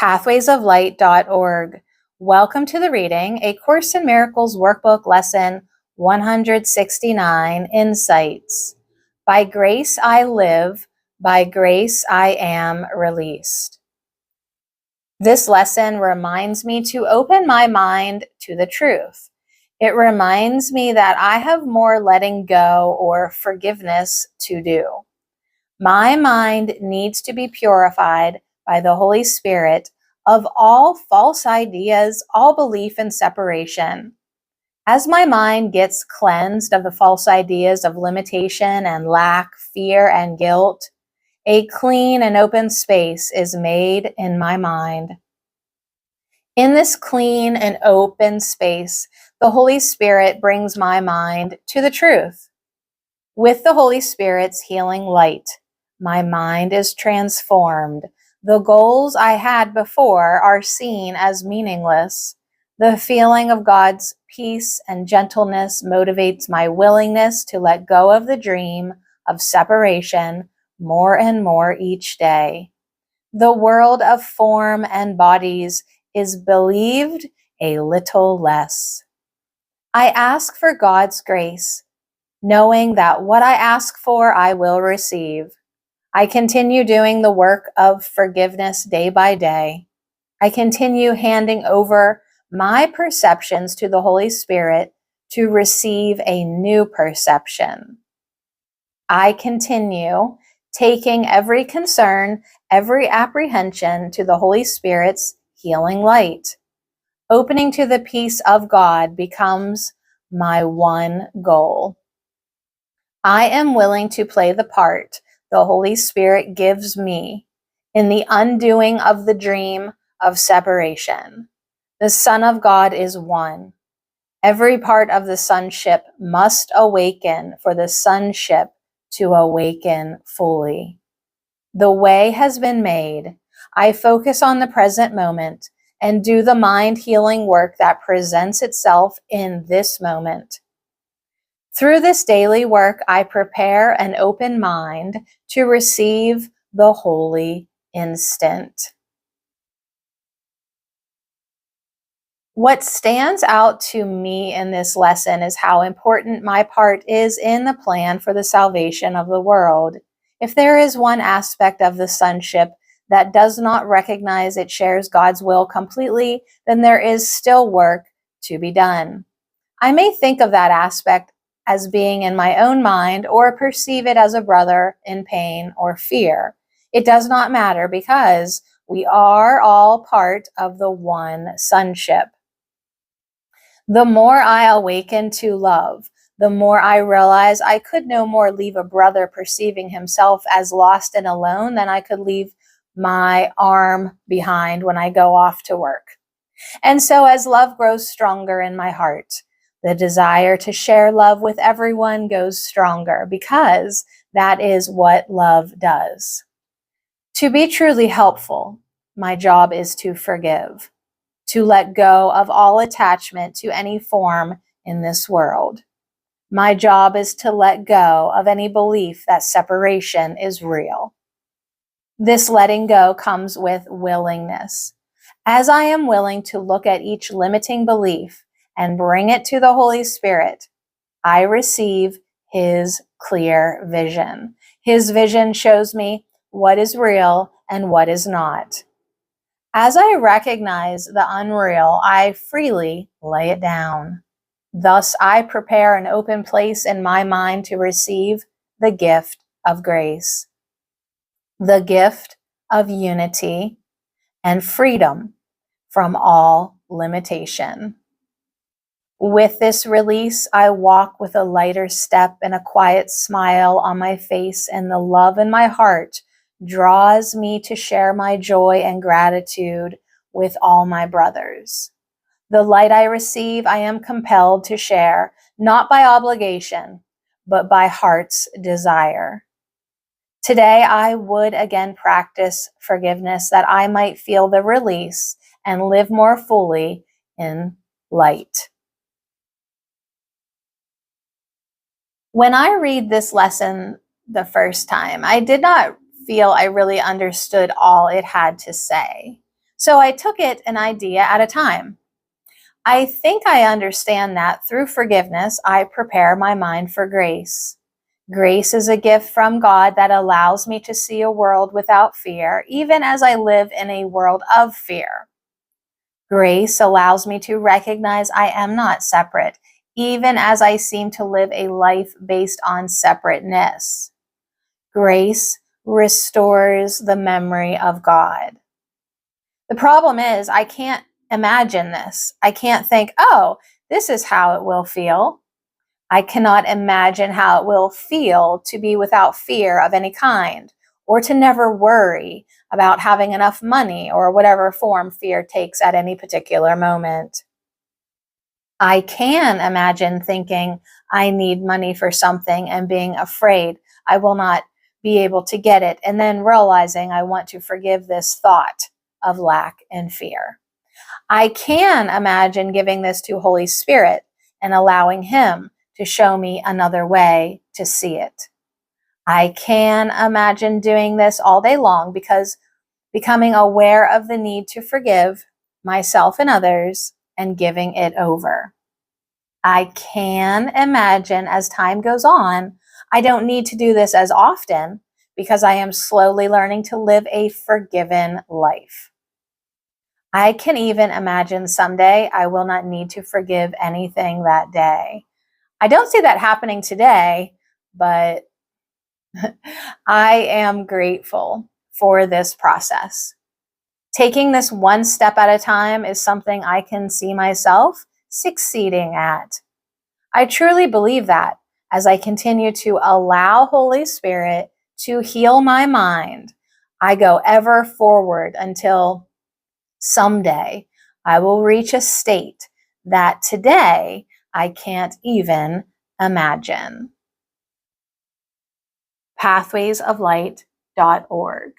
pathwaysoflight.org. Welcome to the reading, A Course in Miracles Workbook Lesson 169, Insights. By grace I live, by grace I am released. This lesson reminds me to open my mind to the truth. It reminds me that I have more letting go or forgiveness to do. My mind needs to be purified by the Holy Spirit of all false ideas, all belief in separation. As my mind gets cleansed of the false ideas of limitation and lack, fear and guilt, a clean and open space is made in my mind. In this clean and open space, the Holy Spirit brings my mind to the truth. With the Holy Spirit's healing light, my mind is transformed. The goals I had before are seen as meaningless. The feeling of God's peace and gentleness motivates my willingness to let go of the dream of separation more and more each day. The world of form and bodies is believed a little less. I ask for God's grace, knowing that what I ask for, I will receive. I continue doing the work of forgiveness day by day. I continue handing over my perceptions to the Holy Spirit to receive a new perception. I continue taking every concern, every apprehension to the Holy Spirit's healing light. Opening to the peace of God becomes my one goal. I am willing to play the part the Holy Spirit gives me in the undoing of the dream of separation. The Son of God is one. Every part of the sonship must awaken for the sonship to awaken fully. The way has been made. I focus on the present moment and do the mind healing work that presents itself in this moment. Through this daily work, I prepare an open mind to receive the holy instant. What stands out to me in this lesson is how important my part is in the plan for the salvation of the world. If there is one aspect of the sonship that does not recognize it shares God's will completely, then there is still work to be done. I may think of that aspect as being in my own mind or perceive it as a brother in pain or fear. It does not matter because we are all part of the one sonship. The more I awaken to love, the more I realize I could no more leave a brother perceiving himself as lost and alone than I could leave my arm behind when I go off to work. And so as love grows stronger in my heart, the desire to share love with everyone goes stronger because that is what love does. To be truly helpful, my job is to forgive, to let go of all attachment to any form in this world. My job is to let go of any belief that separation is real. This letting go comes with willingness. As I am willing to look at each limiting belief and bring it to the Holy Spirit, I receive His clear vision. His vision shows me what is real and what is not. As I recognize the unreal, I freely lay it down. Thus, I prepare an open place in my mind to receive the gift of grace, the gift of unity and freedom from all limitation. With this release, I walk with a lighter step and a quiet smile on my face, and the love in my heart draws me to share my joy and gratitude with all my brothers. The light I receive, I am compelled to share, not by obligation, but by heart's desire. Today, I would again practice forgiveness that I might feel the release and live more fully in light. When I read this lesson the first time, I did not feel I really understood all it had to say. So I took it an idea at a time. I think I understand that through forgiveness, I prepare my mind for grace. Grace is a gift from God that allows me to see a world without fear, even as I live in a world of fear. Grace allows me to recognize I am not separate, even as I seem to live a life based on separateness. Grace restores the memory of God. The problem is, I can't imagine this. I can't think, oh, this is how it will feel. I cannot imagine how it will feel to be without fear of any kind, or to never worry about having enough money or whatever form fear takes at any particular moment. I can imagine thinking I need money for something and being afraid I will not be able to get it, and then realizing I want to forgive this thought of lack and fear. I can imagine giving this to Holy Spirit and allowing Him to show me another way to see it. I can imagine doing this all day long because becoming aware of the need to forgive myself and others and giving it over. I can imagine as time goes on, I don't need to do this as often because I am slowly learning to live a forgiven life. I can even imagine someday I will not need to forgive anything that day. I don't see that happening today, but I am grateful for this process. Taking this one step at a time is something I can see myself succeeding at. I truly believe that as I continue to allow Holy Spirit to heal my mind, I go ever forward until someday I will reach a state that today I can't even imagine. pathwaysoflight.org